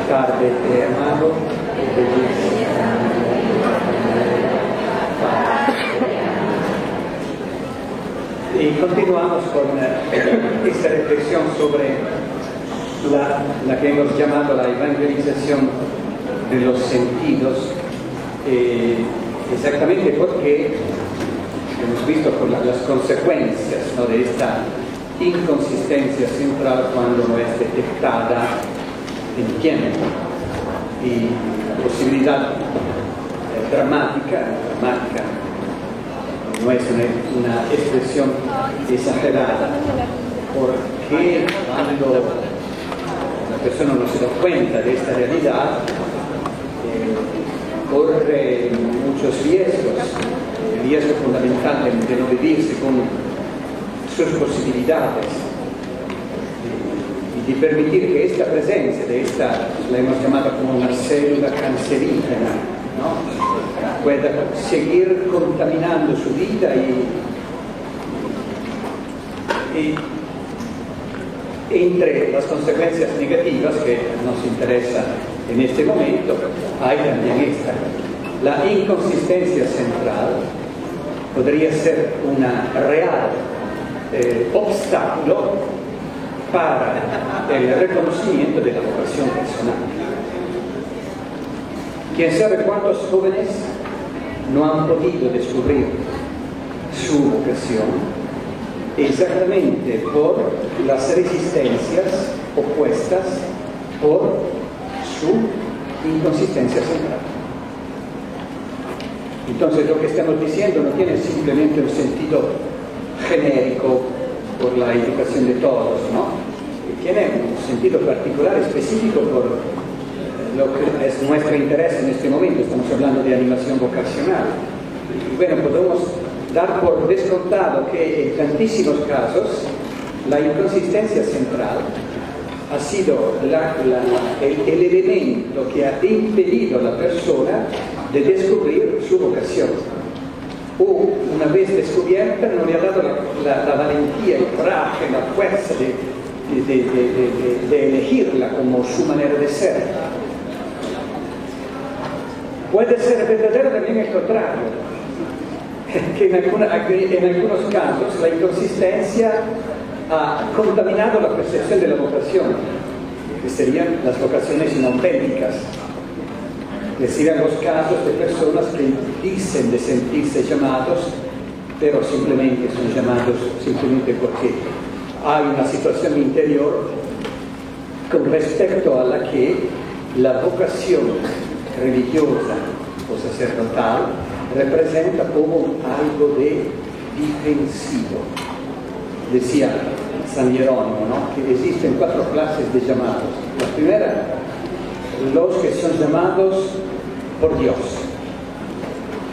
tarde he amado, y continuamos con esta reflexión sobre la que hemos llamado la evangelización de los sentidos, exactamente porque hemos visto por las consecuencias, ¿no?, de esta inconsistencia central cuando no es detectada en tiempo, y la posibilidad dramática no es una expresión exagerada, porque cuando la persona no se da cuenta de esta realidad, corre muchos riesgos. El riesgo fundamental de no vivir según sus posibilidades y de permitir que esta presencia de esta, la hemos llamado como una célula cancerígena, ¿no?, pueda seguir contaminando su vida y entre las consecuencias negativas que nos interesa en este momento hay también esta. La inconsistencia central podría ser un real obstáculo para el reconocimiento de la vocación personal. ¿Quién sabe cuántos jóvenes no han podido descubrir su vocación exactamente por las resistencias opuestas por su inconsistencia central? Entonces lo que estamos diciendo no tiene simplemente un sentido genérico por la educación de todos, ¿no? Tiene un sentido particular, específico por lo que es nuestro interés en este momento. Estamos hablando de animación vocacional. Y bueno, podemos dar por descontado que en tantísimos casos la inconsistencia central ha sido el elemento que ha impedido a la persona de descubrir su vocación. O una vez descubierta no le ha dado la valentía, el coraje, la fuerza de elegirla como su manera de ser. Puede ser verdadero también el contrario, que en algunos casos la inconsistencia ha contaminado la percepción de la vocación, que serían las vocaciones inauténticas. Es decir, en los casos de personas que dicen de sentirse llamados, pero simplemente son llamados simplemente porque hay una situación interior con respecto a la que la vocación religiosa o sacerdotal representa como algo de defensivo. Decía San Jerónimo, ¿no?, que existen 4 clases de llamados. La primera, los que son llamados por Dios,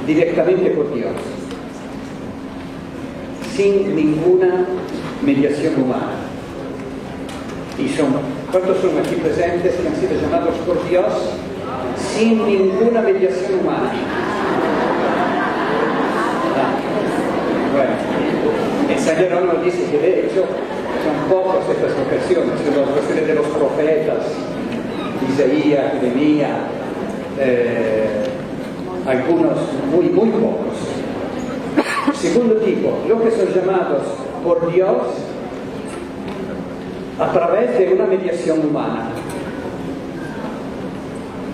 directamente por Dios, sin ninguna mediación humana. ¿Y cuántos son aquí presentes que han sido llamados por Dios sin ninguna mediación humana? Bueno, San Jerónimo dice que de hecho son pocas estas vocaciones, son las vocaciones de los profetas, Isaías, Jeremías, algunos muy pocos. Segundo tipo, los que son llamados por Dios a través de una mediación humana.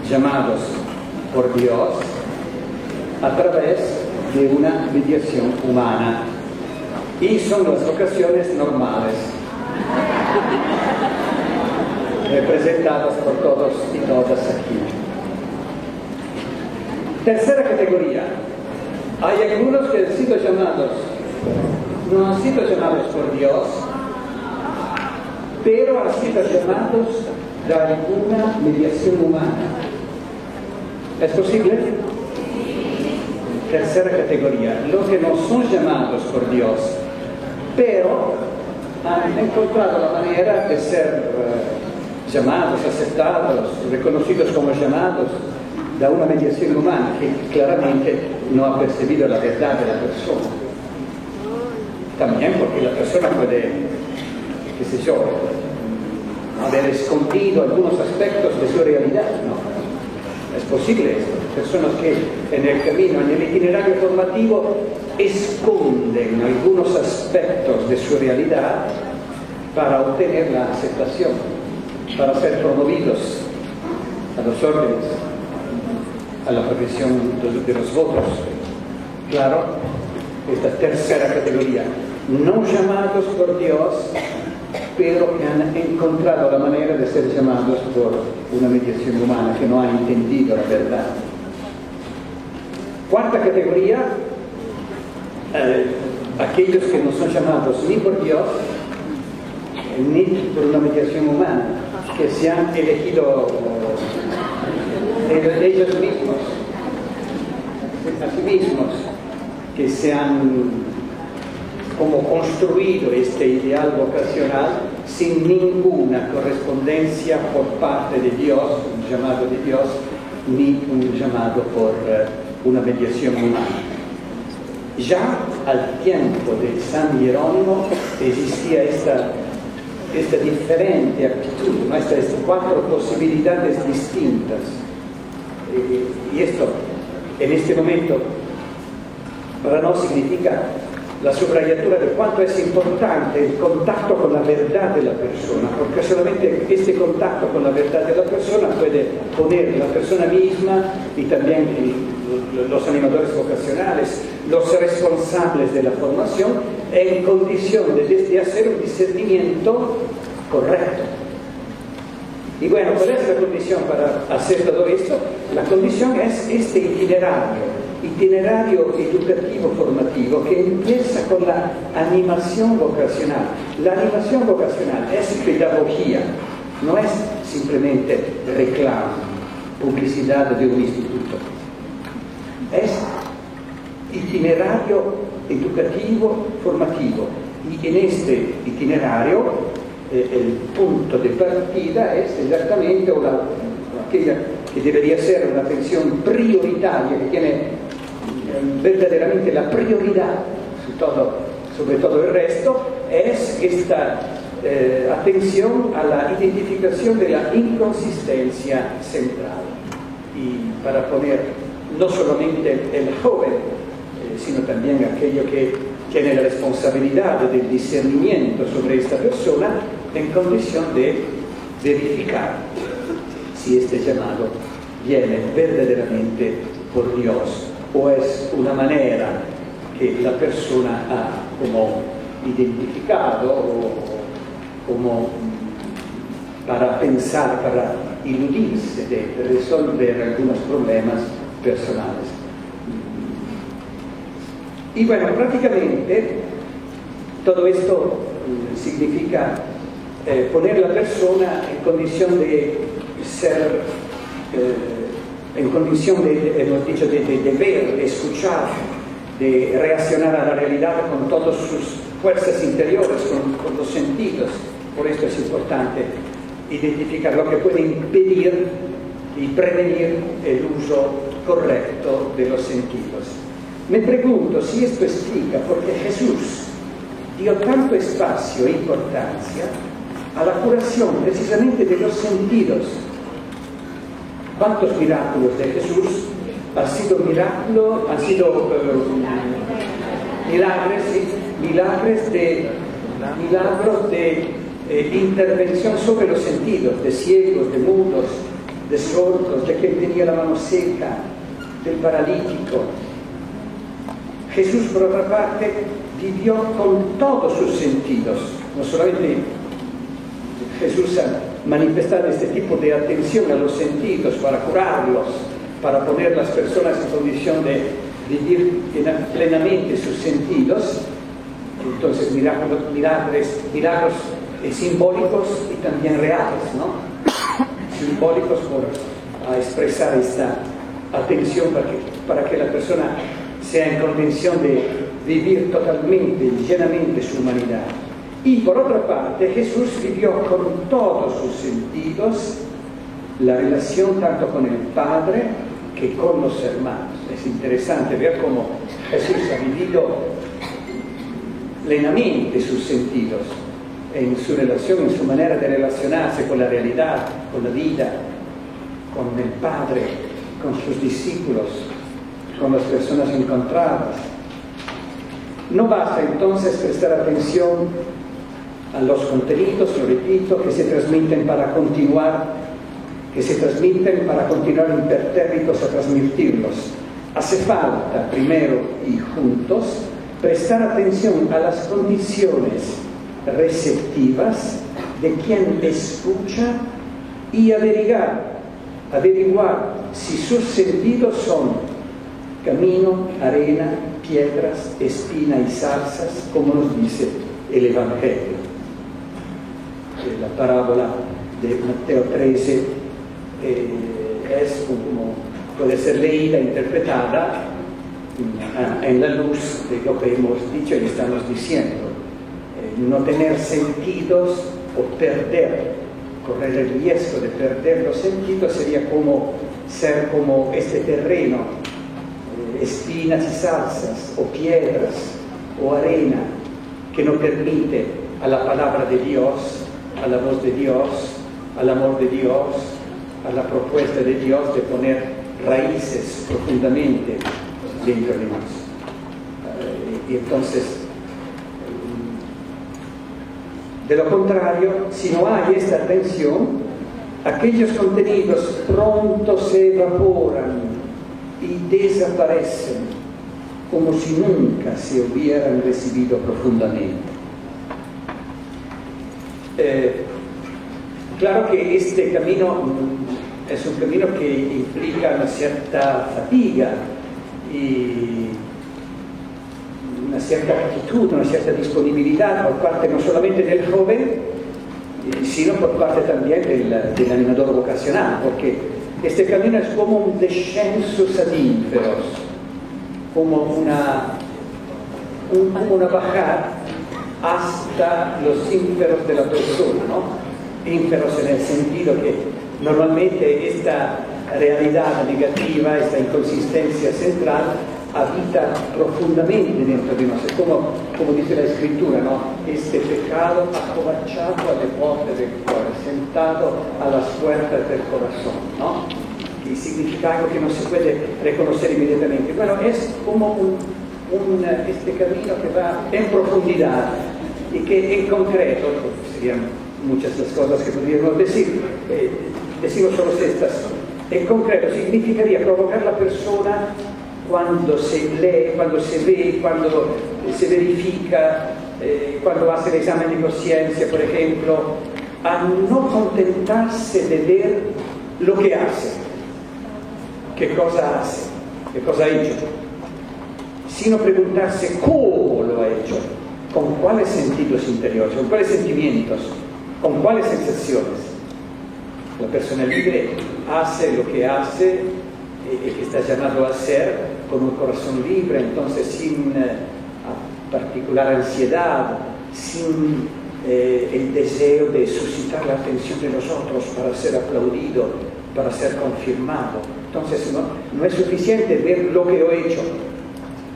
Llamados por Dios a través de una mediación humana. Y son las vocaciones normales, representadas por todos y todas aquí. Tercera categoría. Hay algunos que han sido llamados, no han sido llamados por Dios, pero han sido llamados de alguna mediación humana. ¿Es posible? Tercera categoría. Los que no son llamados por Dios, pero han encontrado la manera de ser llamados, aceptados, reconocidos como llamados de una mediación humana que claramente no ha percibido la verdad de la persona. También porque la persona puede, qué sé yo, haber escondido algunos aspectos de su realidad, no. Es posible esto. Personas que en el camino, en el itinerario formativo, esconden algunos aspectos de su realidad para obtener la aceptación, para ser promovidos a los órdenes, a la profesión de los votos. Claro, esta tercera categoría, no llamados por Dios, pero que han encontrado la manera de ser llamados por una mediación humana, que no ha entendido la verdad. Cuarta categoría, aquellos que no son llamados ni por Dios, ni por una mediación humana, que se han elegido ellos mismos, a sí mismos, que se han como construido este ideal vocacional sin ninguna correspondencia por parte de Dios, un llamado de Dios, ni un llamado por una mediación humana. Ya al tiempo de San Jerónimo existía esta diferente actitud, ¿no? Estas cuatro posibilidades distintas. Y esto, en este momento, para nosotros significa la subrayatura de cuánto es importante el contacto con la verdad de la persona, porque solamente este contacto con la verdad de la persona puede poner la persona misma y también los animadores vocacionales, los responsables de la formación, en condición de hacer un discernimiento correcto. Y bueno, ¿cuál es la condición para hacer todo esto? La condición es este itinerario educativo formativo que empieza con la animación vocacional. La animación vocacional es pedagogía, no es simplemente reclamo, publicidad de un instituto. Es itinerario educativo formativo, y en este itinerario el punto de partida es exactamente aquella que debería ser una atención prioritaria, que tiene verdaderamente la prioridad sobre todo el resto, es esta atención a la identificación de la inconsistencia central, y para poner no solamente el joven, sino también aquello que tiene la responsabilidad del discernimiento sobre esta persona, en condición de verificar si este llamado viene verdaderamente por Dios o es una manera que la persona ha como identificado o como para pensar, para iludirse de resolver algunos problemas personales. Y bueno, prácticamente todo esto significa poner a la persona en condición de ser, en condición hemos dicho, de ver, de escuchar, de reaccionar a la realidad con todas sus fuerzas interiores, con los sentidos. Por esto es importante identificar lo que puede impedir y prevenir el uso correcto de los sentidos. Me pregunto si esto explica por qué Jesús dio tanto espacio e importancia a la curación precisamente de los sentidos. ¿Cuántos milagros de Jesús han sido milagros de intervención sobre los sentidos, de ciegos, de mudos, de sordos, de quien tenía la mano seca, del paralítico? Jesús, por otra parte, vivió con todos sus sentidos. No solamente Jesús ha manifestado este tipo de atención a los sentidos para curarlos, para poner a las personas en condición de vivir plenamente sus sentidos. Entonces, milagros simbólicos y también reales, ¿no? Simbólicos a expresar esta atención para que la persona sea en condición de vivir totalmente y llenamente su humanidad. Y por otra parte, Jesús vivió con todos sus sentidos la relación tanto con el Padre que con los hermanos. Es interesante ver cómo Jesús ha vivido plenamente sus sentidos. en su relación, en su manera de relacionarse con la realidad, con la vida, con el Padre, con sus discípulos, con las personas encontradas. No basta entonces prestar atención a los contenidos, lo repito, que se transmiten para continuar impertérritos a transmitirlos. Hace falta, primero y juntos, prestar atención a las condiciones receptivas de quien escucha y averiguar si sus sentidos son camino, arena, piedras, espina y zarzas, como nos dice el Evangelio. La parábola de Mateo 13 es como puede ser leída, interpretada en la luz de lo que hemos dicho y estamos diciendo. No tener sentidos o correr el riesgo de perder los sentidos sería como ser como este terreno, espinas y zarzas, o piedras, o arena, que no permite a la palabra de Dios, a la voz de Dios, al amor de Dios, a la propuesta de Dios de poner raíces profundamente dentro de nosotros. Y entonces, de lo contrario, si no hay esta atención, aquellos contenidos pronto se evaporan y desaparecen como si nunca se hubieran recibido profundamente. Claro que este camino es un camino que implica una cierta fatiga y una cierta actitud, una cierta disponibilidad por parte no solamente del joven, sino por parte también del animador vocacional, porque este camino es como un descensus ad inferos, como una bajada hasta los ínferos de la persona, ¿no? Ínferos en el sentido que normalmente esta realidad negativa, esta inconsistencia central, habita profundamente dentro de nosotros, como dice la Escritura, ¿no? Este pecado acovachado alle porte del cuore, sentado a las puertas del corazón, ¿no? Y significa algo que no se puede reconocer inmediatamente. Bueno, es como este camino que va en profundidad y que en concreto, serían muchas las cosas que podríamos decir, decimos solo estas, en concreto significaría provocar la persona cuando se lee, cuando se ve, cuando se verifica, cuando hace el examen de conciencia, por ejemplo, a no contentarse de ver lo que hace, qué cosa hace, qué cosa ha hecho, sino preguntarse cómo lo ha hecho, con cuáles sentidos interiores, con cuáles sentimientos, con cuáles sensaciones. La persona libre hace lo que hace y que está llamado a hacer con un corazón libre, entonces sin particular ansiedad, sin el deseo de suscitar la atención de los otros para ser aplaudido, para ser confirmado. Entonces no es suficiente ver lo que he hecho.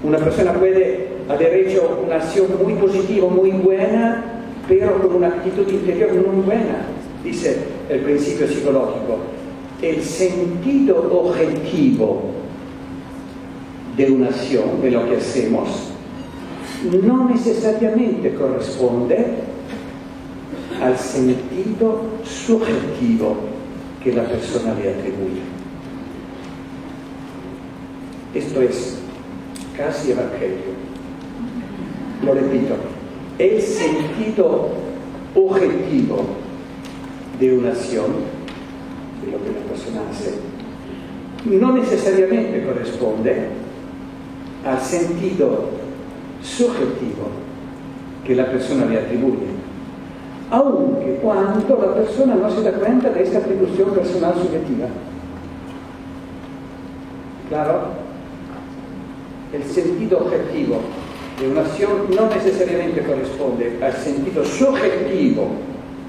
Una persona puede haber hecho una acción muy positiva, muy buena, pero con una actitud interior muy buena, dice el principio psicológico. El sentido objetivo de una acción, de lo que hacemos, no necesariamente corresponde al sentido subjetivo que la persona le atribuye. Esto es casi evangelio. Lo repito, el sentido objetivo de una acción, de lo que la persona hace, no necesariamente corresponde al sentido subjetivo que la persona le atribuye, aunque cuando la persona no se da cuenta de esta atribución personal subjetiva. Claro, el sentido objetivo de una acción no necesariamente corresponde al sentido subjetivo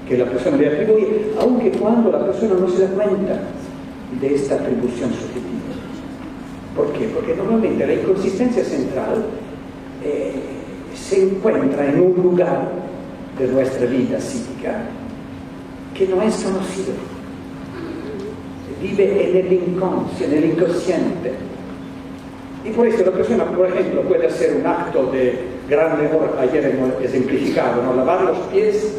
que la persona le atribuye, aunque cuando la persona no se da cuenta de esta atribución subjetiva. ¿Por qué? Porque normalmente la inconsistencia central se encuentra en un lugar de nuestra vida psíquica que no es conocido. Vive en el inconsciente. Y por eso la persona, por ejemplo, puede hacer un acto de gran amor, ayer hemos ejemplificado, ¿no? Lavar los pies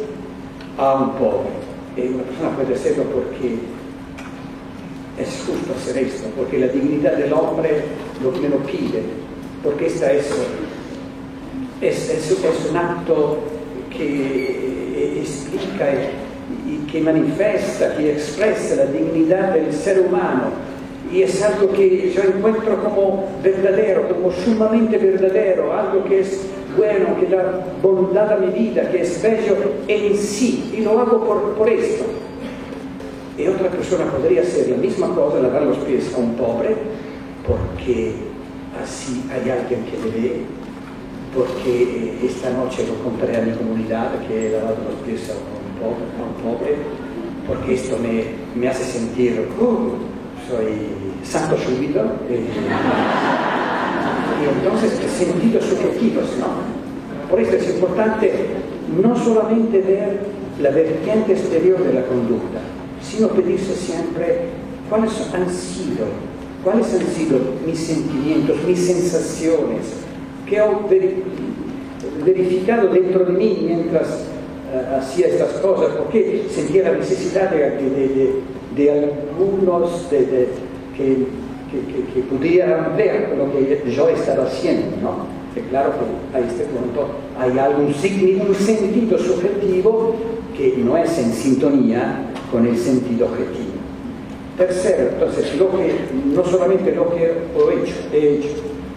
a un pobre. Y una persona puede hacerlo porque es justo hacer esto, porque la dignidad del hombre me lo pide, porque esta es un acto que explica y que manifiesta, que expresa la dignidad del ser humano. Y es algo que yo encuentro como verdadero, como sumamente verdadero, algo que es bueno, que da bondad a mi vida, que es bello en sí, y lo hago por esto. Y otra persona podría hacer la misma cosa, lavar los pies a un pobre, porque así hay alguien que le ve, porque esta noche lo contaré a mi comunidad que he lavado los pies a un pobre, porque esto me hace sentir, soy santo subito, y entonces sentidos subjetivos, ¿no? Por eso es importante no solamente ver la vertiente exterior de la conducta, sino pedirse siempre cuáles han sido mis sentimientos, mis sensaciones, que he verificado dentro de mí mientras hacía estas cosas, porque sentía la necesidad de algunos que pudieran ver lo que yo estaba haciendo, ¿no? Que claro que a este punto hay algún sentido subjetivo que no es en sintonía con el sentido objetivo. Tercero, entonces, no solamente lo que he hecho.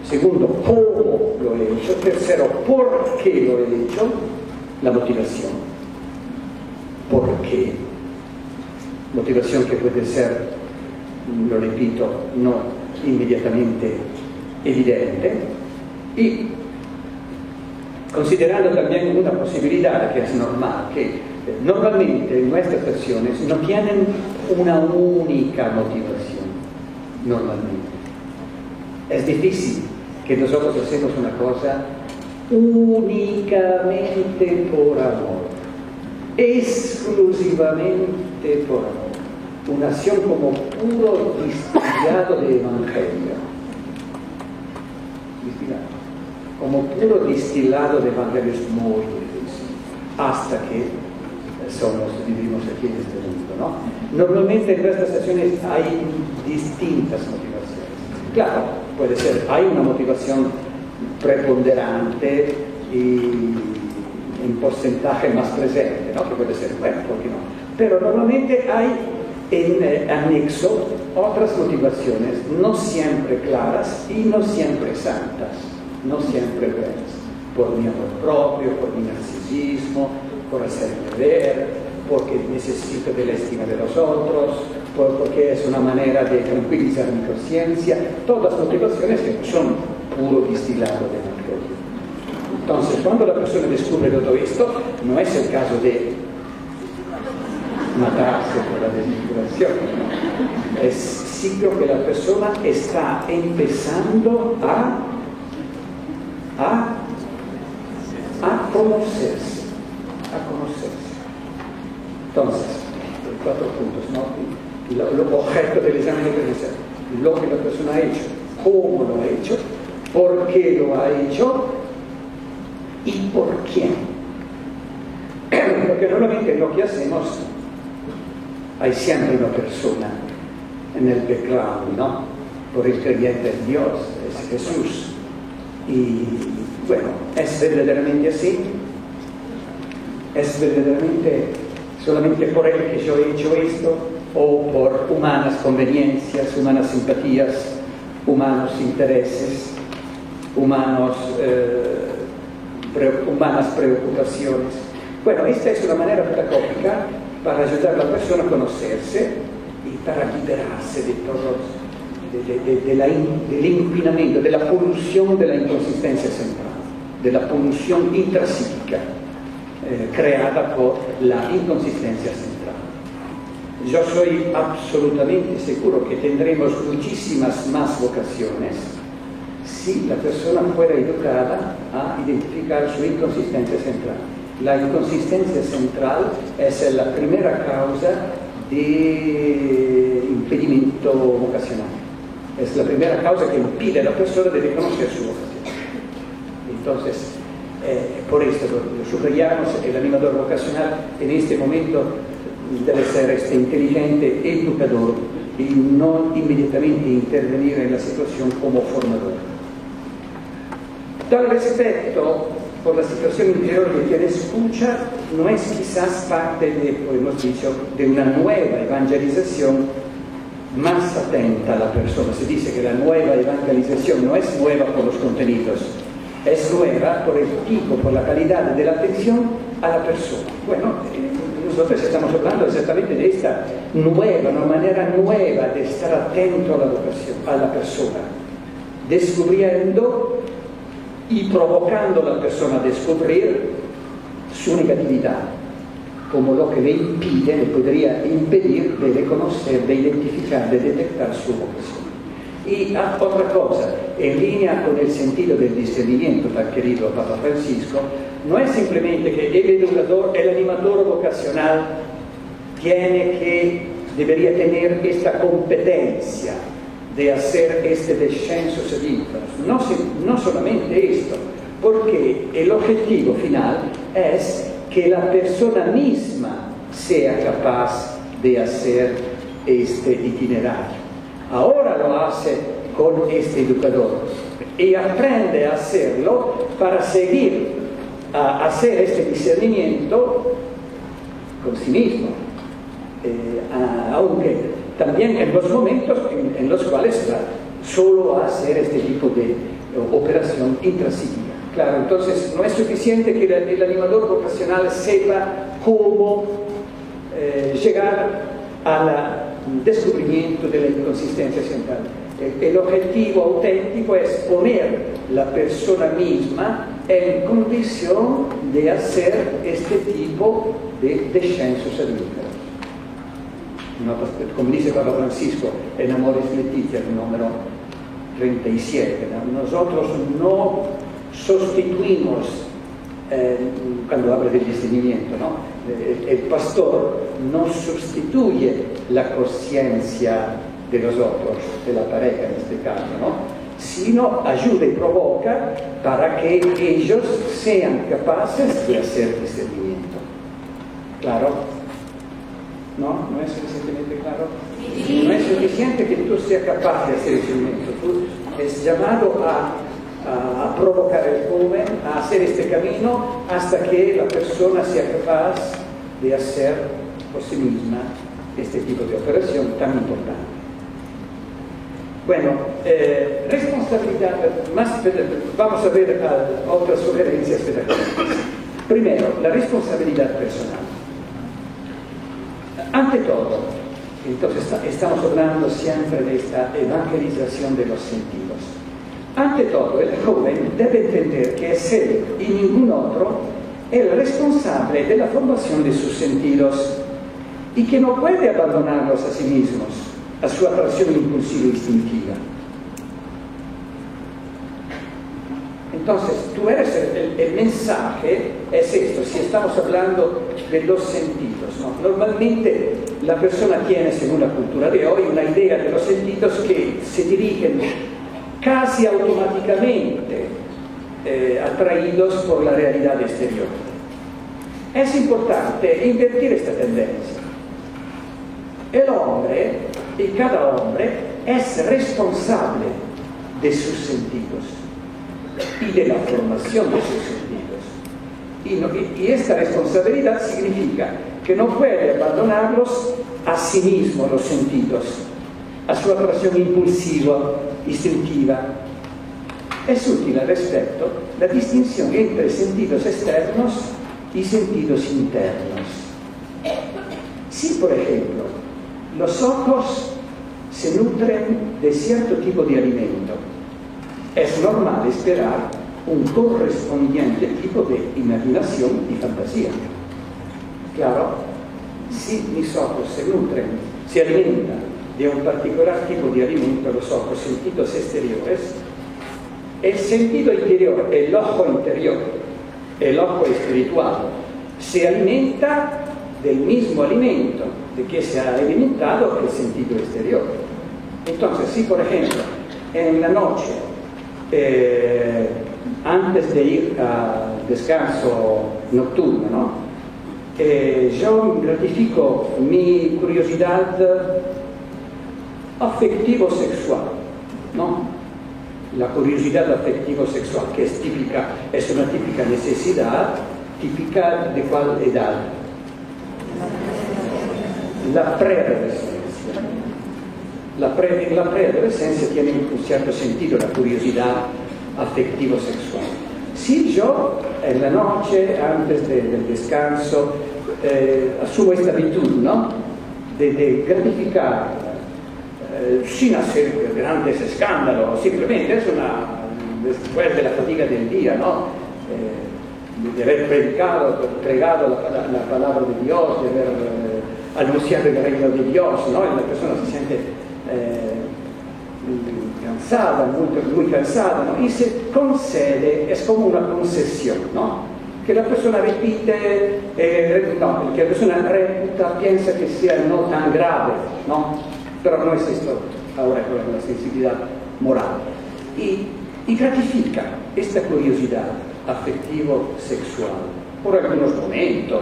Segundo, cómo lo he hecho. Tercero, por qué lo he hecho. La motivación. ¿Por qué? Motivación que puede ser, lo repito, no inmediatamente evidente, y considerando también una posibilidad que es normal, que normalmente nuestras acciones no tienen una única motivación, normalmente. Es difícil que nosotros hacemos una cosa únicamente por amor, exclusivamente por amor. Una acción como puro distillado de evangelio. Como puro distilado de evangelio es muy difícil, hasta que vivimos aquí en este mundo, ¿no? Normalmente en nuestras acciones hay distintas motivaciones. Claro, puede ser, hay una motivación preponderante y en porcentaje más presente, ¿no? Que puede ser, bueno, ¿por qué no? Pero normalmente hay en anexo otras motivaciones, no siempre claras y no siempre santas, no siempre buenas, por mi amor propio, por mi narcisismo, por hacerme ver, porque necesito de la estima de los otros, porque es una manera de tranquilizar mi conciencia, todas motivaciones que son puro distilado de evangelio. Entonces, cuando la persona descubre todo esto, no es el caso de matarse por la desvinculación, ¿no? Es signo que la persona está empezando a conocerse, Entonces, 4 puntos, ¿no? El objeto del examen de conciencia, lo que la persona ha hecho, cómo lo ha hecho, por qué lo ha hecho y por quién. Porque normalmente lo que hacemos, hay siempre una persona en el background, ¿no? Por el creyente en Dios, es Jesús. Y bueno, ¿es verdaderamente así? ¿Es verdaderamente solamente por él que yo he hecho esto? ¿O por humanas conveniencias, humanas simpatías, humanos intereses, humanas preocupaciones? Bueno, esta es una manera pedagógica para ayudar a la persona a conocerse y para liberarse de todos, del inquinamiento, de la polución de la inconsistencia central, de la polución intrapsíquica creada por la inconsistencia central. Yo soy absolutamente seguro que tendremos muchísimas más vocaciones si la persona fuera educada a identificar su inconsistencia central. la inconsistencia central es la primera causa de impedimento vocacional. Es la primera causa que impide a la persona de reconocer su vocación. Entonces, por esto lo subrayamos, el animador vocacional en este momento debe ser inteligente, educador y no inmediatamente intervenir en la situación como formador. Tal respecto, por la situación interior de quien escucha, no es quizás parte de, como hemos dicho, de una nueva evangelización más atenta a la persona. Se dice que la nueva evangelización no es nueva por los contenidos, es nueva por el tipo, por la calidad de la atención a la persona. Bueno, nosotros estamos hablando exactamente de esta nueva, una manera nueva de estar atento a la vocación, a la persona, descubriendo y provocando a la persona a descubrir su negatividad, como lo que le impide, le podría impedir de reconocer, de identificar, de detectar su vocación. Y otra cosa, en línea con el sentido del discernimiento tan querido Papa Francisco, no es simplemente que el educador, el animador vocacional debería tener esta competencia de hacer este descenso a libros. No solamente esto, porque el objetivo final es que la persona misma sea capaz de hacer este itinerario. Ahora lo hace con este educador y aprende a hacerlo para seguir a hacer este discernimiento con sí mismo, aunque también en los momentos en los cuales va solo a hacer este tipo de operación intrapsíquica. Claro, entonces no es suficiente que el animador vocacional sepa cómo llegar al descubrimiento de la inconsistencia central. El objetivo auténtico es poner la persona misma en condición de hacer este tipo de descensos a libros. Como dice Papa Francisco en Amoris Laetitia, el número 37, ¿no? Nosotros no sustituimos, cuando habla del discernimiento, ¿no? El pastor no sustituye la conciencia de los otros, de la pareja en este caso, ¿no? Sino ayuda y provoca para que ellos sean capaces de hacer discernimiento. ¿Claro? ¿No? ¿No es suficientemente claro? No es suficiente que tú seas capaz de hacer discernimiento. Tú es llamado a provocar el joven, a hacer este camino hasta que la persona sea capaz de hacer por sí misma este tipo de operación tan importante. Bueno, responsabilidad, vamos a ver otras sugerencias pedagógicas. Primero, la responsabilidad personal. Ante todo, entonces estamos hablando siempre de esta evangelización de los sentidos. Ante todo, el joven debe entender que es él y ningún otro el responsable de la formación de sus sentidos y que no puede abandonarlos a sí mismos, a su atracción impulsiva e instintiva. Entonces, tú eres el mensaje, es esto, si estamos hablando de los sentidos, ¿no? Normalmente la persona tiene, según la cultura de hoy, una idea de los sentidos que se dirigen casi automáticamente atraídos por la realidad exterior. Es importante invertir esta tendencia. El hombre, y cada hombre, es responsable de sus sentidos y de la formación de sus sentidos. Y esta responsabilidad significa que no puede abandonarlos a sí mismo, los sentidos, a su atracción impulsiva, instintiva. Es útil al respecto la distinción entre sentidos externos y sentidos internos. Si, por ejemplo, los ojos se nutren de cierto tipo de alimento, es normal esperar un correspondiente tipo de imaginación y fantasía. Claro, si mis ojos se alimentan de un particular tipo de alimento, los ojos, sentidos exteriores, el sentido interior, el ojo interior, el ojo espiritual, se alimenta del mismo alimento de que se ha alimentado el sentido exterior. Entonces, si por ejemplo en la noche, antes de ir al descanso nocturno, ¿no? Yo gratifico mi curiosidad afectivo-sexual, ¿no? La curiosidad afectivo-sexual, que es una típica necesidad, típica de cuál edad. La preadolescencia. En la preadolescencia tiene un cierto sentido la curiosidad afectivo-sexual. Si yo en la noche, antes del descanso, asumo esta virtud, ¿no? De gratificar sin hacer grandes escándalos, simplemente es después de la fatiga del día, ¿no? De haber pregado la palabra de Dios, de haber anunciado el reino de Dios, ¿no? Y la persona se siente cansada, muy cansada, ¿no? Y se concede, es como una concesión, ¿no? Que la persona repite, que la persona reputa, piensa que sea no tan grave, ¿no? Pero no es esto ahora con la sensibilidad moral. Y gratifica esta curiosidad afectivo-sexual por algunos momentos.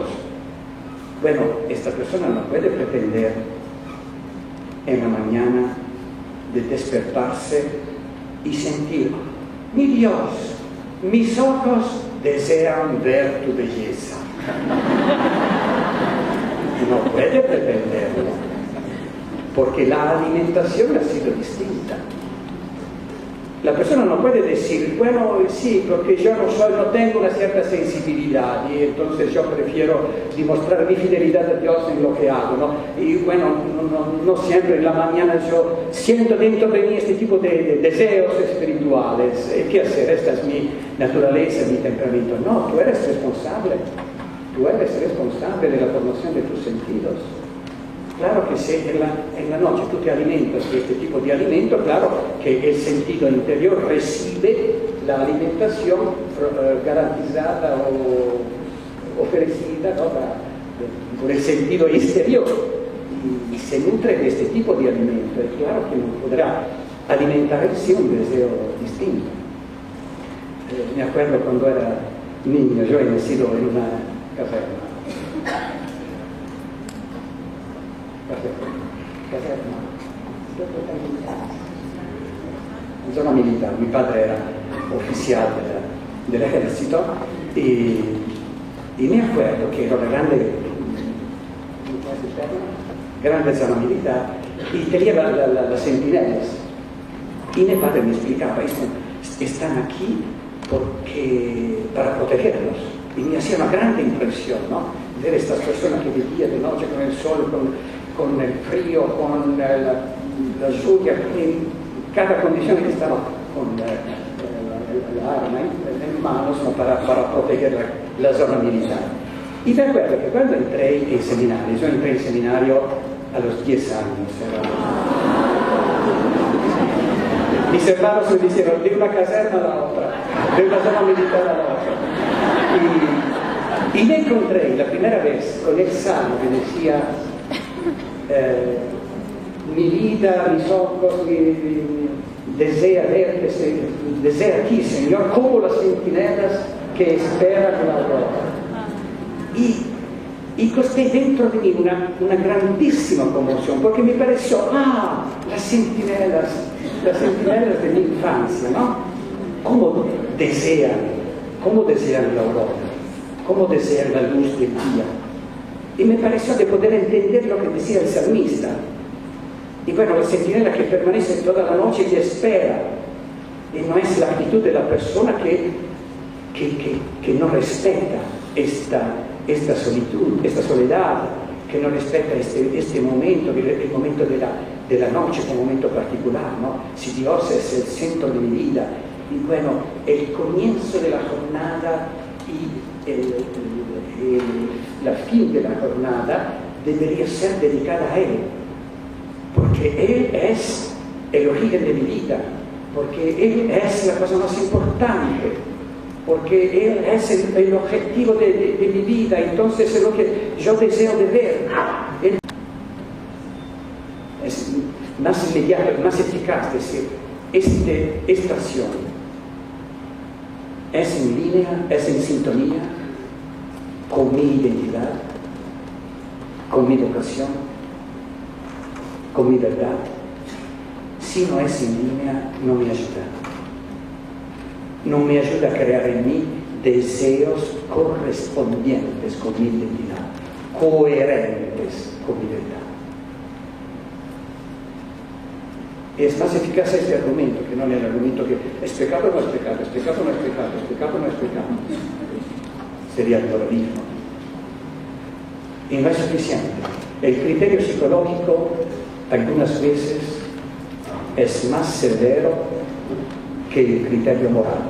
Bueno, esta persona no puede pretender en la mañana de despertarse y sentir: mi Dios, mis ojos desean ver tu belleza. No puede pretenderlo, porque la alimentación ha sido distinta. La persona no puede decir: bueno, sí, porque yo no tengo una cierta sensibilidad y entonces yo prefiero demostrar mi fidelidad a Dios en lo que hago, ¿no? Y bueno, no siempre en la mañana yo siento dentro de mí este tipo de deseos espirituales. ¿Qué hacer? Esta es mi naturaleza, mi temperamento. No, tú eres responsable. Tú eres responsable de la formación de tus sentidos. Claro que si en la noche tú te alimentas de este tipo de alimento, claro que el sentido interior recibe la alimentación garantizada o ofrecida, ¿no? por el sentido exterior y se nutre de este tipo de alimento. Y claro que no podrá alimentarse un deseo distinto. Me acuerdo cuando era niño, yo he nacido en una caverna. Zona militar. Mi padre era oficial del ejército y me acuerdo que era una grande zona militar y tenía las centinelas y mi padre me explicaba: están aquí para protegerlos, y me hacía una grande impresión, ¿no? Ver estas personas que vivían de noche con el sol, con el frío, con la lluvia, en cada condición que estaba con la arma en manos, ¿no? para proteger la zona militar. Y me acuerdo que cuando entré en seminario, yo entré en seminario a los 10 años. Mis hermanos me dijeron: de una caserna a la otra, de una zona militar a la otra. Y me encontré la primera vez con el salmo que decía: mi vida, mis ojos, desea verte, desea aquí, Señor, como las centinelas que esperan la aurora. Y costé dentro de mí una grandísima conmoción, porque me pareció: las centinelas de mi infancia, ¿no? ¿Cómo desean la aurora? ¿Cómo desean la luz del día? Y me pareció de poder entender lo que decía el salmista. Y bueno, la centinela que permanece toda la noche y espera, y no es la actitud de la persona que no respeta esta solitud, esta soledad, que no respeta este momento, el momento de la noche como momento particular, ¿no? Si Dios es el centro de mi vida, y bueno, el comienzo de la jornada y la fin de la jornada debería ser dedicada a Él, porque Él es el origen de mi vida, porque Él es la cosa más importante, porque Él es el objetivo de mi vida, entonces es lo que yo deseo de ver. Él es más inmediato, más eficaz decir, esta acción es en línea, es en sintonía con mi identidad, con mi vocación, con mi verdad. Si no es en línea, no me ayuda. No me ayuda a crear en mí deseos correspondientes con mi identidad, coherentes con mi verdad. Es más eficaz este argumento que no el argumento que es pecado no es pecado, es pecado no es pecado, es pecado no es pecado. Sería el moralismo. Y no es suficiente. El criterio psicológico algunas veces es más severo que el criterio moral.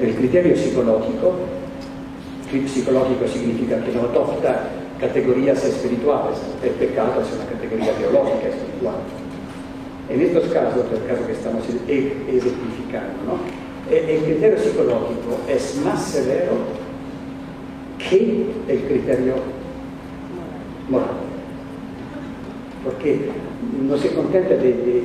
El criterio psicológico significa que no adopta categorías espirituales. El pecado es una categoría teológica espiritual. En estos casos, el caso que estamos ejemplificando, ¿no? El criterio psicológico es más severo que el criterio moral. Porque no se contenta de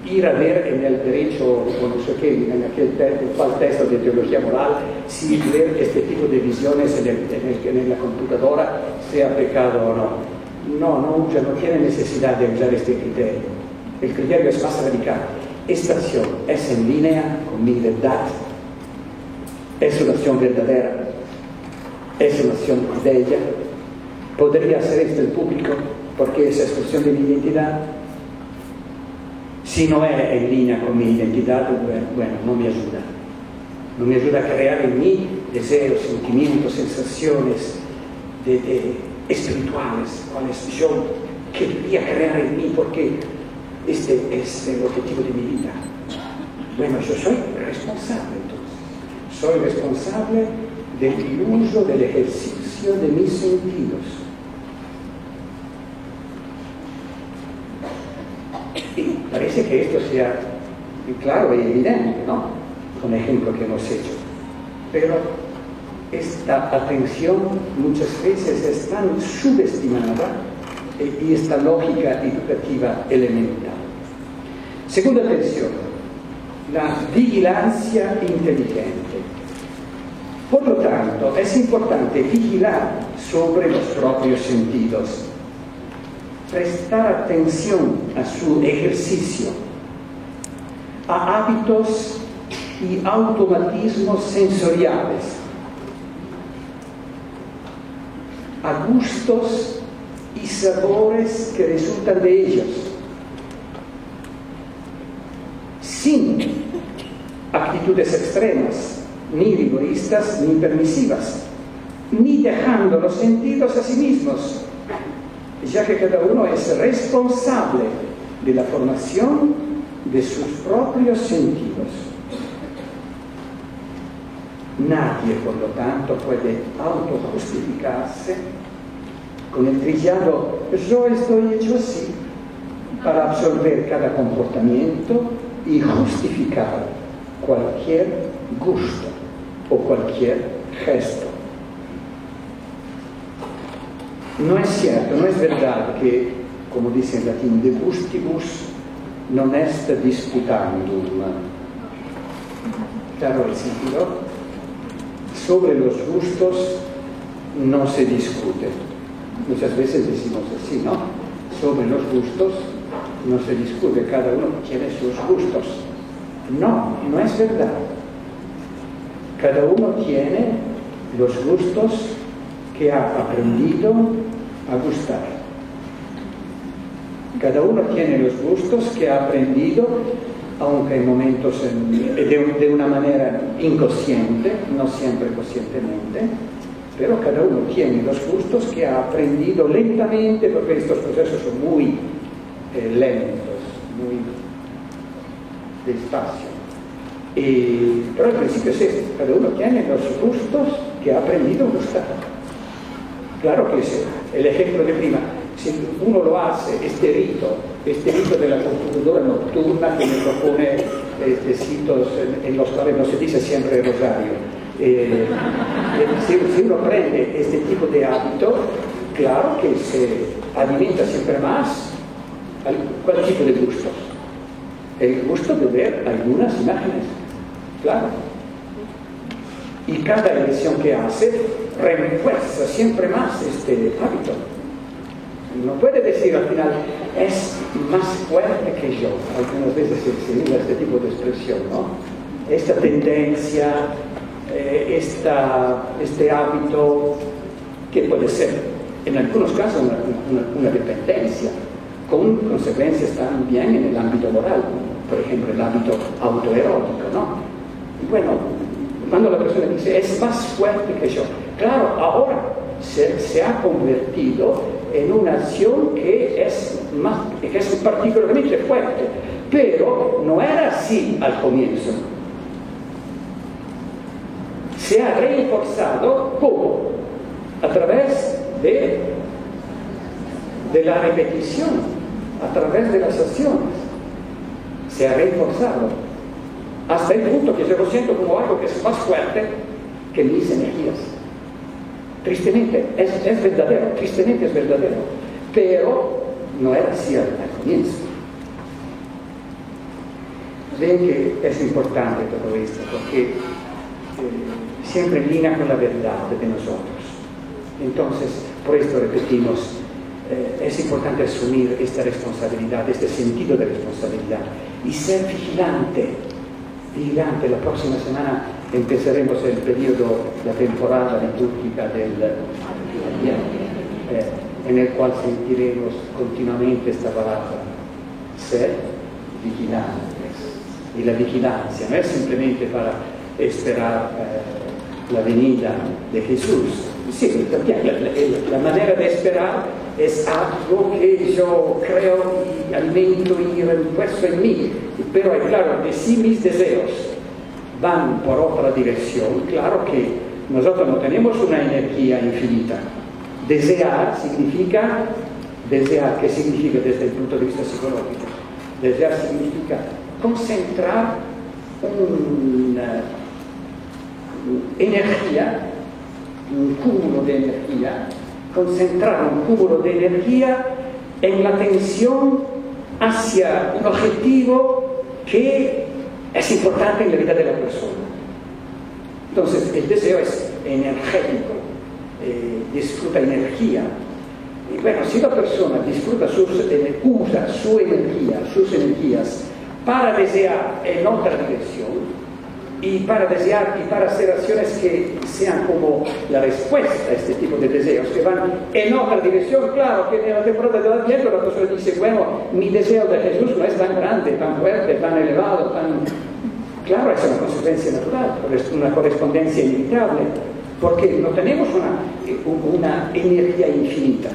ir a ver en el derecho, o no sé qué, en aquel texto de teología moral, si ver este tipo de visiones en la computadora sea pecado o no. No tiene necesidad de usar este criterio. El criterio es más radical. Esta acción es en línea con mi verdad, es una acción verdadera, es una acción bella. Podría hacer esto el público porque es expresión de mi identidad. Si no es en línea con mi identidad, bueno, no me ayuda. No me ayuda a crear en mí deseos, sentimientos, sensaciones espirituales, cuales yo quería crear en mí porque este es el objetivo de mi vida. Bueno, yo soy responsable entonces. Soy responsable del uso, del ejercicio de mis sentidos. Y parece que esto sea claro y evidente, ¿no? Con el ejemplo que hemos hecho. Pero esta atención muchas veces es tan subestimada y esta lógica educativa elemental. Segunda atención, la vigilancia inteligente. Por lo tanto, es importante vigilar sobre los propios sentidos, prestar atención a su ejercicio, a hábitos y automatismos sensoriales, a gustos y sabores que resultan de ellos, sin actitudes extremas, ni rigoristas, ni permisivas, ni dejando los sentidos a sí mismos, ya que cada uno es responsable de la formación de sus propios sentidos. Nadie, por lo tanto, puede autojustificarse con el trillado "yo estoy hecho así" para absorber cada comportamiento y justificar cualquier gusto o cualquier gesto. No es cierto, no es verdad que, como dice en latín, de gustibus non est disputandum. Claro el sentido. Sobre los gustos no se discute. Muchas veces decimos así, ¿no? Sobre los gustos no se discute, cada uno tiene sus gustos. No, no es verdad. Cada uno tiene los gustos que ha aprendido a gustar. Cada uno tiene los gustos que ha aprendido, aunque en momentos de una manera inconsciente, no siempre conscientemente, pero cada uno tiene los gustos que ha aprendido lentamente, porque estos procesos son muy lentos, muy despacio. Pero al principio es esto, cada uno tiene los gustos que ha aprendido a gustar. Claro que es el ejemplo de prima. Si uno lo hace, este rito de la computadora nocturna que me propone sitios en los cuales no se dice siempre rosario. Si uno prende este tipo de hábito, claro que se alimenta siempre más ¿cuál tipo de gustos? El gusto de ver algunas imágenes, claro. Y cada elección que hace refuerza siempre más este hábito. No puede decir al final, es más fuerte que yo. Algunas veces se usa este tipo de expresión, ¿no? Esta tendencia, este hábito, que puede ser, en algunos casos, una dependencia, con consecuencias también en el ámbito moral, por ejemplo, el ámbito autoerótico, ¿no? Y bueno, cuando la persona dice, es más fuerte que yo, claro, ahora se ha convertido en una acción que es particularmente fuerte, pero no era así al comienzo. Se ha reforzado ¿cómo? A través de la repetición, a través de las acciones. Se ha reforzado hasta el punto que yo lo siento como algo que es más fuerte que mis energías. Tristemente, es verdadero, tristemente es verdadero, pero no era así al comienzo. Ven que es importante todo esto, porque siempre en línea con la verdad de nosotros. Entonces, por esto repetimos, es importante asumir esta responsabilidad, este sentido de responsabilidad, y ser vigilante. La próxima semana empezaremos el periodo, la temporada litúrgica en el cual sentiremos continuamente esta palabra, ser vigilantes. Y la vigilancia no es simplemente para esperar la venida de Jesús. Sí, también la manera de esperar es algo que yo creo y alimento y refuerzo en mí, pero claro, que si mis deseos van por otra dirección, claro que nosotros no tenemos una energía infinita. Desear, ¿qué significa desde el punto de vista psicológico? Desear significa concentrar una energía, un cúmulo de energía, concentrar un cúmulo de energía en la atención hacia un objetivo que es importante en la vida de la persona. Entonces, el deseo es energético, disfruta energía. Y bueno, si la persona disfruta usa sus energías para desear en otra dirección, y para desear y para hacer acciones que sean como la respuesta a este tipo de deseos, que van en otra dirección, claro que en la temporada del Adviento la persona dice, bueno, mi deseo de Jesús no es tan grande, tan fuerte, tan elevado, tan... Claro, es una consecuencia natural, es una correspondencia inevitable, porque no tenemos una energía infinita.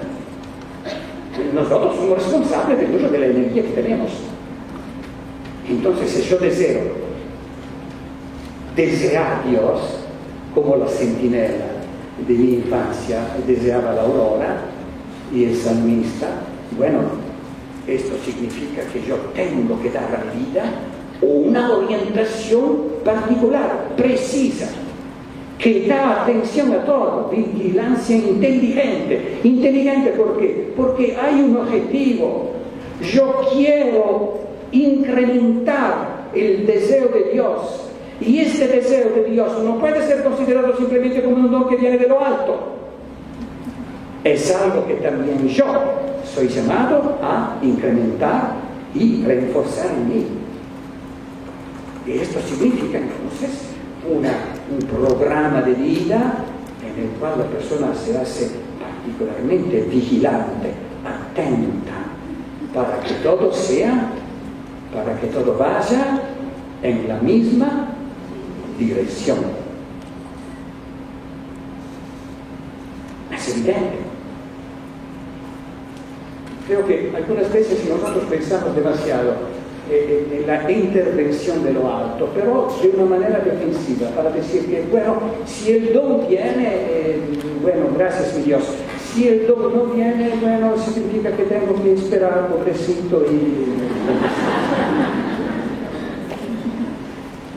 Nosotros somos responsables del uso de la energía que tenemos. Entonces, si yo desear a Dios como la centinela de mi infancia deseaba la aurora y el salmista, bueno, esto significa que yo tengo que dar a la vida una orientación particular, precisa, que da atención a todo, vigilancia inteligente. ¿Inteligente por qué? Porque hay un objetivo. Yo quiero incrementar el deseo de Dios. Y este deseo de Dios no puede ser considerado simplemente como un don que viene de lo alto. Es algo que también yo soy llamado a incrementar y reforzar en mí. Y esto significa entonces un programa de vida en el cual la persona se hace particularmente vigilante, atenta, para que todo vaya en la misma dirección. Es evidente. Creo que algunas veces nosotros pensamos demasiado en la intervención de lo alto, pero de una manera defensiva, para decir que, bueno, si el don viene, bueno, gracias mi Dios. Si el don no viene, bueno, significa que tengo que esperar, pobrecito, y...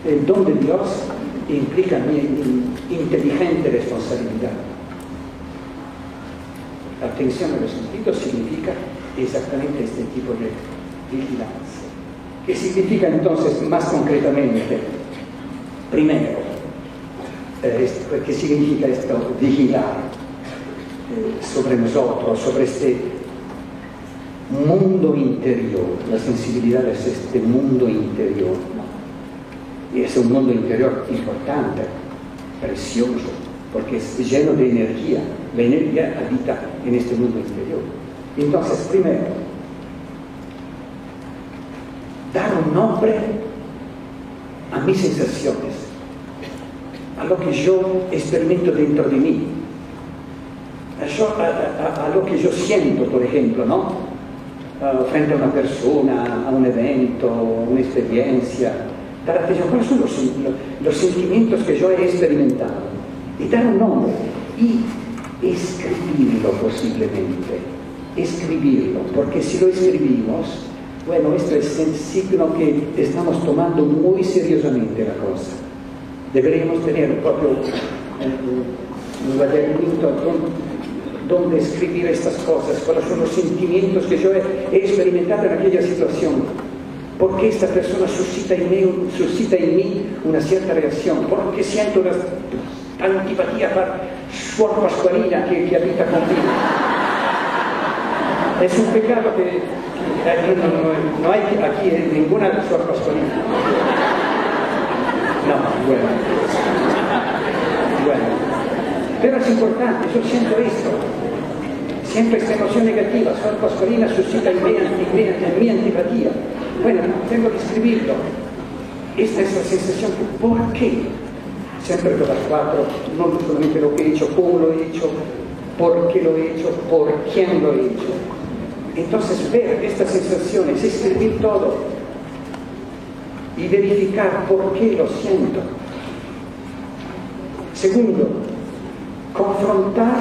el don de Dios implica mi inteligente responsabilidad. Atención a los sentidos significa exactamente este tipo de vigilancia. ¿Qué significa entonces más concretamente? Primero, ¿qué significa esto? Vigilar sobre nosotros, sobre este mundo interior. La sensibilidad es este mundo interior, ¿no? Y es un mundo interior importante, precioso, porque es lleno de energía. La energía habita en este mundo interior. Entonces, primero, dar un nombre a mis sensaciones, a lo que yo experimento dentro de mí, a lo que yo siento, por ejemplo, ¿no? Frente a una persona, a un evento, a una experiencia. Dar atención, ¿cuáles son los sentimientos que yo he experimentado? Y dar un nombre y escribirlo posiblemente, escribirlo, porque si lo escribimos, bueno, esto es el signo que estamos tomando muy seriosamente la cosa. Deberíamos tener proprio un cuadernito donde escribir estas cosas, cuáles son los sentimientos que yo he experimentado en aquella situación, por qué esta persona suscita en mí una cierta reacción, por qué siento una antipatía para Suor Pascualina que habita conmigo. Es un pecado que no hay aquí ninguna Suor Pascualina. No, bueno. Pero es importante, yo siento esto. Siempre esta emoción negativa, Suor Pascualina suscita en mi antipatía. Bueno, tengo que escribirlo. Esta es la sensación. ¿Por qué? Siempre con las cuatro, no solamente lo que he hecho, cómo lo he hecho, por qué lo he hecho, por quién lo he hecho. Entonces, ver estas sensaciones, escribir todo y verificar por qué lo siento. Segundo, confrontar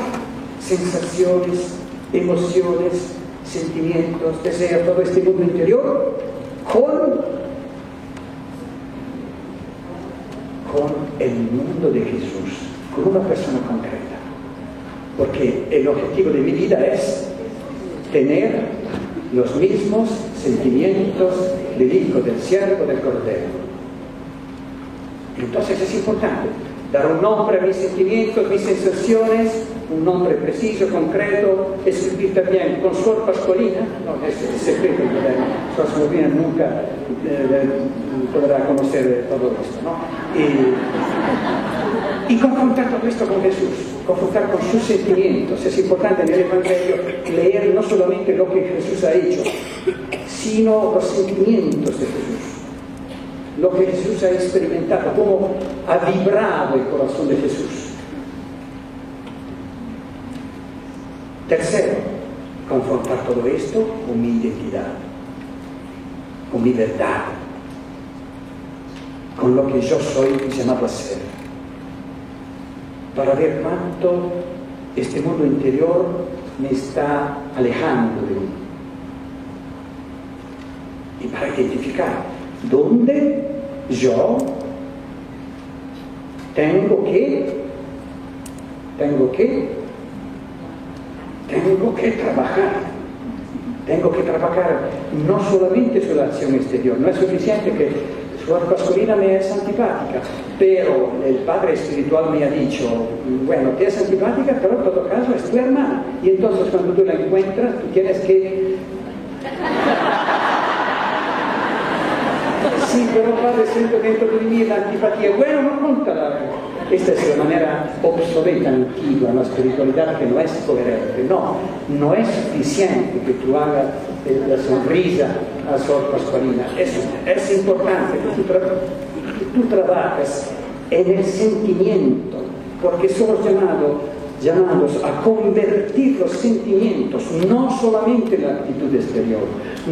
sensaciones, emociones, sentimientos, deseos, todo este mundo interior con el mundo de Jesús, con una persona concreta. Porque el objetivo de mi vida es tener los mismos sentimientos del Hijo, del Siervo, del Cordero. Entonces es importante dar un nombre a mis sentimientos, mis sensaciones, un nombre preciso, concreto, escribir también con Suor Pascualina, no, es secreto, Suor Pascualina nunca podrá conocer todo esto, ¿no? Y confrontar todo esto con Jesús, confrontar con sus sentimientos. Es importante en el Evangelio leer no solamente lo que Jesús ha hecho, sino los sentimientos de Jesús, lo que Jesús ha experimentado, cómo ha vibrado el corazón de Jesús. Tercero, confrontar todo esto con mi identidad, con mi verdad, con lo que yo soy llamado a ser, para ver cuánto este mundo interior me está alejando de mí, y para identificar dónde yo tengo que trabajar no solamente sulla acción exterior. No es suficiente que Suor Pascualina me es antipática, pero el Padre Espiritual me ha dicho, bueno, te es antipática, pero en todo caso es tu hermana, y entonces cuando tú la encuentras, tú tienes que... Sí, pero Padre, siento dentro de mí la antipatía. Bueno, no cuenta. Esta es la manera obsoleta, antigua, una espiritualidad que no es coherente. No es suficiente que tú hagas la sonrisa a Suor Pascualina. Es importante que tú trabajes en el sentimiento, porque somos llamados a convertir los sentimientos, no solamente la actitud exterior,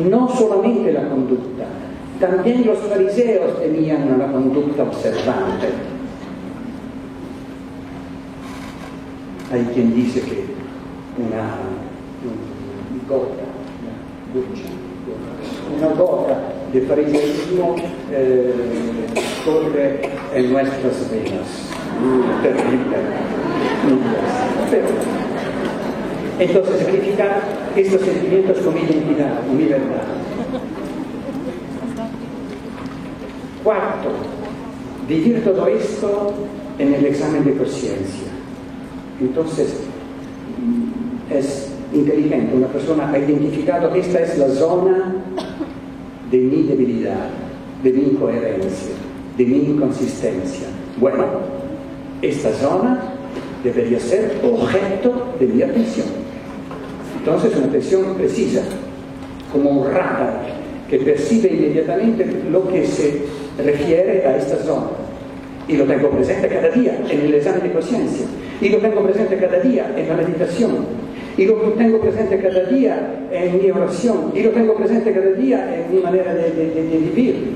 no solamente la conducta. También los fariseos tenían una conducta observante. Hay quien dice que una gota de fariseísmo corre en nuestras venas. Terrible. Pero, entonces, sacrificar estos sentimientos con mi identidad, con mi verdad. Cuarto, vivir todo esto en el examen de conciencia. Entonces, es inteligente, una persona ha identificado, esta es la zona de mi debilidad, de mi incoherencia, de mi inconsistencia. Bueno, esta zona debería ser objeto de mi atención. Entonces, una atención precisa, como un radar que percibe inmediatamente lo que se refiere a esta zona. Y lo tengo presente cada día en el examen de conciencia, y lo tengo presente cada día en la meditación, y lo tengo presente cada día en mi oración, y lo tengo presente cada día en mi manera de vivir,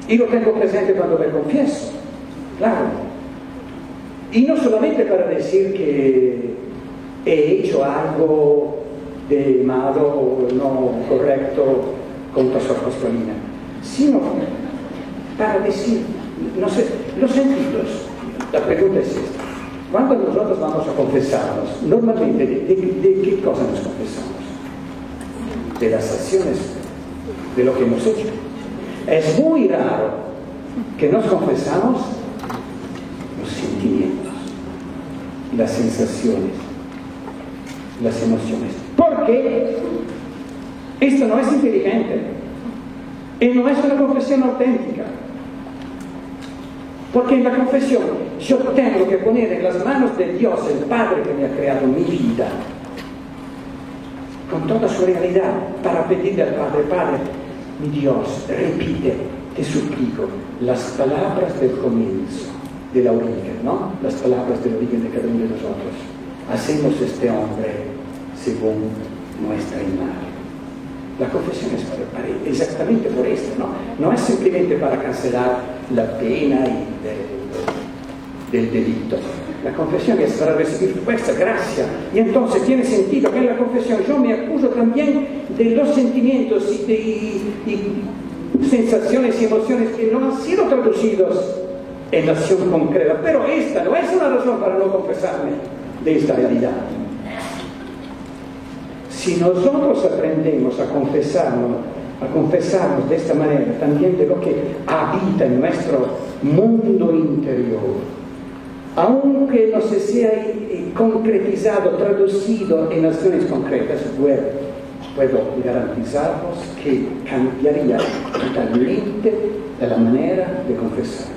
y lo tengo presente cuando me confieso, claro. Y no solamente para decir que he hecho algo de malo o no correcto contra su apostolina, sino para decir, no sé, los sentidos. La pregunta es esta: cuando nosotros vamos a confesarnos, normalmente ¿de qué cosa nos confesamos? De las acciones, de lo que hemos hecho. Es muy raro que nos confesamos los sentimientos, las sensaciones, las emociones. Porque esto no es inteligente y no es una confesión auténtica. Porque en la confesión yo tengo que poner en las manos de Dios, el Padre que me ha creado mi vida, con toda su realidad, para pedirle al Padre: Padre, mi Dios, repite, te suplico, las palabras del comienzo, de la origen, ¿no? Las palabras del origen de cada uno de nosotros. Hacemos este hombre según nuestra imagen. La confesión es exactamente por esto, ¿no? No es simplemente para cancelar la pena del delito. La confesión es para recibir esta gracia. Y entonces tiene sentido que en la confesión yo me acuso también de los sentimientos y sensaciones y emociones que no han sido traducidos en la acción concreta. Pero esta no es una razón para no confesarme de esta realidad. Si nosotros aprendemos a confesarnos de esta manera, también de lo que habita en nuestro mundo interior, aunque no se sea concretizado, traducido en acciones concretas, puedo garantizarnos que cambiaría totalmente la manera de confesarnos.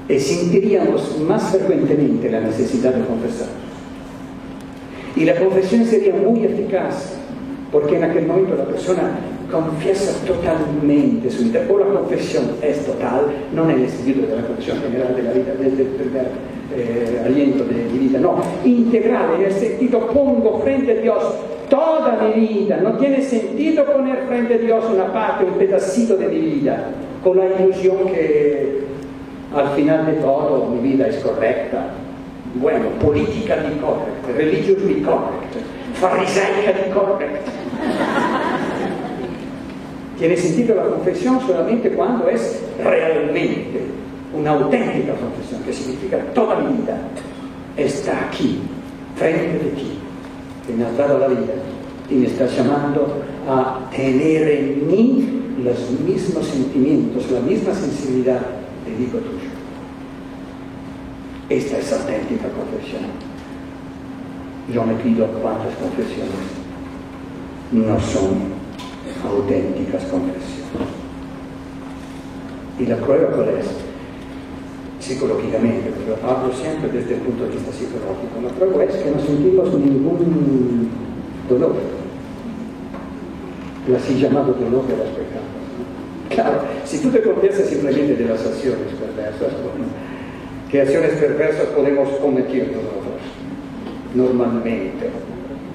Y sentiríamos más frecuentemente la necesidad de confesarnos. Y la confesión sería muy eficaz, porque en aquel momento la persona confiesa totalmente su vida. O la confesión es total, no en el sentido de la confesión general de la vida, del primer aliento de mi vida, no, integral, en el sentido pongo frente a Dios toda mi vida. No tiene sentido poner frente a Dios una parte, un pedacito de mi vida, con la ilusión que al final de todo mi vida es correcta. Bueno, politically correct, religiously correct, farisaically correct. Tiene sentido la confesión solamente cuando es realmente una auténtica confesión, que significa toda mi vida está aquí, frente de ti, que me has dado la vida y me estás llamando a tener en mí los mismos sentimientos, la misma sensibilidad del hijo tuyo. Esta es auténtica confesión. Yo me pido cuántas confesiones no son auténticas confesiones. ¿Y la prueba cuál es? Psicológicamente, pero hablo siempre desde el punto de vista psicológico. La prueba es que no sentimos ningún dolor, el así llamado dolor de los pecados. Claro, si tú te confiesas simplemente de las acciones perversas, bueno, ¿qué acciones perversas podemos cometer nosotros? Normalmente,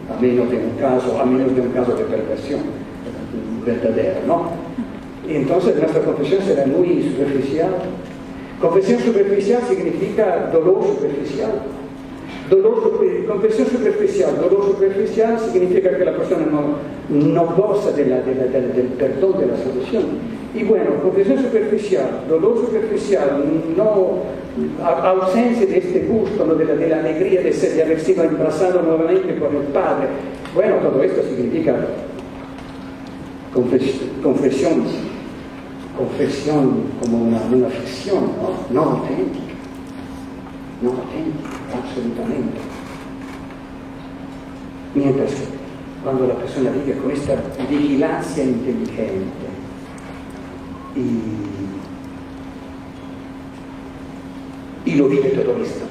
a menos de un caso de perversión verdadera, ¿no? Y entonces nuestra confesión será muy superficial. Confesión superficial significa dolor superficial. Confesión superficial. Dolor superficial significa que la persona no goza del perdón, de la solución. Y bueno, confesión superficial, dolor superficial, ausencia de este gusto, ¿no? de la alegría de haber sido abrazado nuevamente por el Padre. Bueno, todo esto significa confesión como una ficción, no auténtica. No auténtica, absolutamente. Mientras que cuando la persona vive con esta vigilancia inteligente y lo vive todo esto,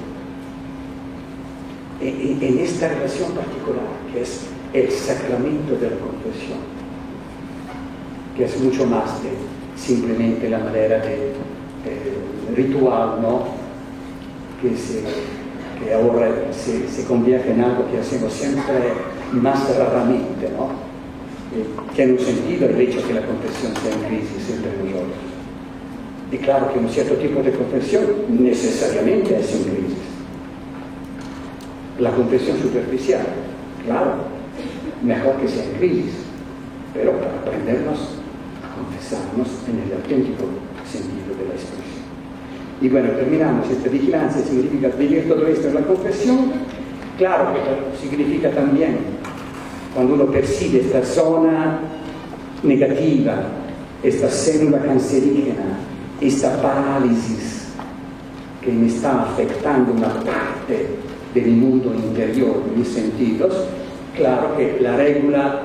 en esta relación particular, que es el sacramento de la confesión, que es mucho más de simplemente la manera de ritual, ¿no? que ahora se convierte en algo que hacemos siempre más raramente, ¿no? Tiene un sentido el hecho que la confesión sea en crisis entre nosotros. Y claro que un cierto tipo de confesión necesariamente es en crisis. La confesión superficial, claro, mejor que sea en crisis, pero para aprendernos a confesarnos en el auténtico sentido de la expresión. Y bueno, terminamos. Esta vigilancia significa vivir todo esto en la confesión. Claro que significa también, cuando uno percibe esta zona negativa, esta célula cancerígena, esta parálisis que me está afectando una parte del mundo interior, de mis sentidos, claro que la regla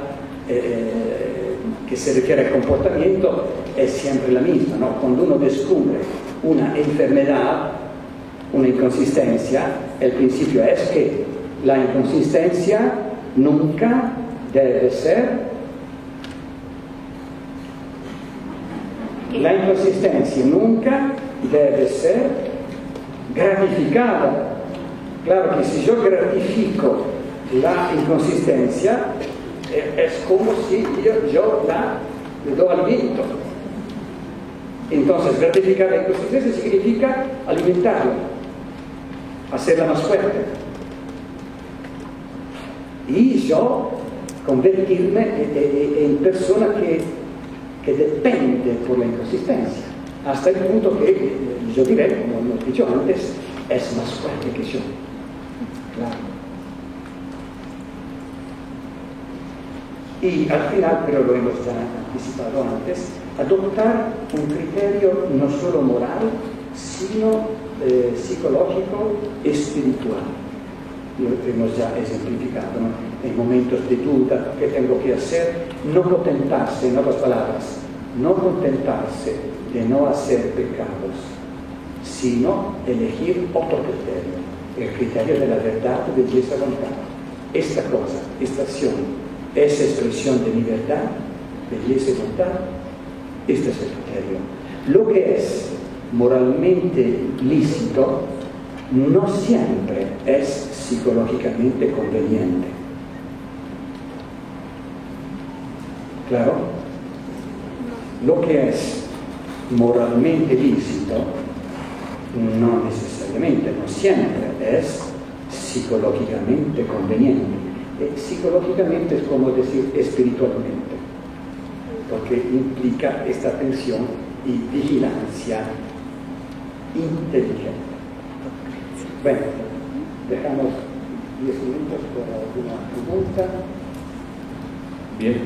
que se refiere al comportamiento es siempre la misma, ¿no? Cuando uno descubre una enfermedad, una inconsistencia, el principio es que la inconsistencia nunca debe ser gratificada. Claro que si yo gratifico la inconsistencia, es como si yo le doy alimento. Entonces, gratificar la inconsistencia significa alimentarla, hacerla más fuerte. Y yo convertirme en persona que depende por la inconsistencia, hasta el punto que yo diré, como hemos dicho antes, es más fuerte que yo. Claro. Y al final, pero lo hemos ya anticipado antes, adoptar un criterio no solo moral, sino psicológico, espiritual. Lo hemos ya ejemplificado, ¿no? En momentos de duda, ¿qué tengo que hacer? No contentarse, en otras palabras, no contentarse de no hacer pecados, sino elegir otro criterio, el criterio de la verdad, de belleza, voluntad. Esta cosa, esta acción, es expresión de mi verdad, belleza y voluntad. Este es el criterio. Lo que es moralmente lícito no siempre es psicológicamente conveniente. ¿Claro? Lo que es moralmente lícito no necesariamente, no siempre es psicológicamente conveniente. Psicológicamente es como decir espiritualmente, porque implica esta atención y vigilancia inteligente. Bueno, dejamos 10 minutos por alguna pregunta. Bien.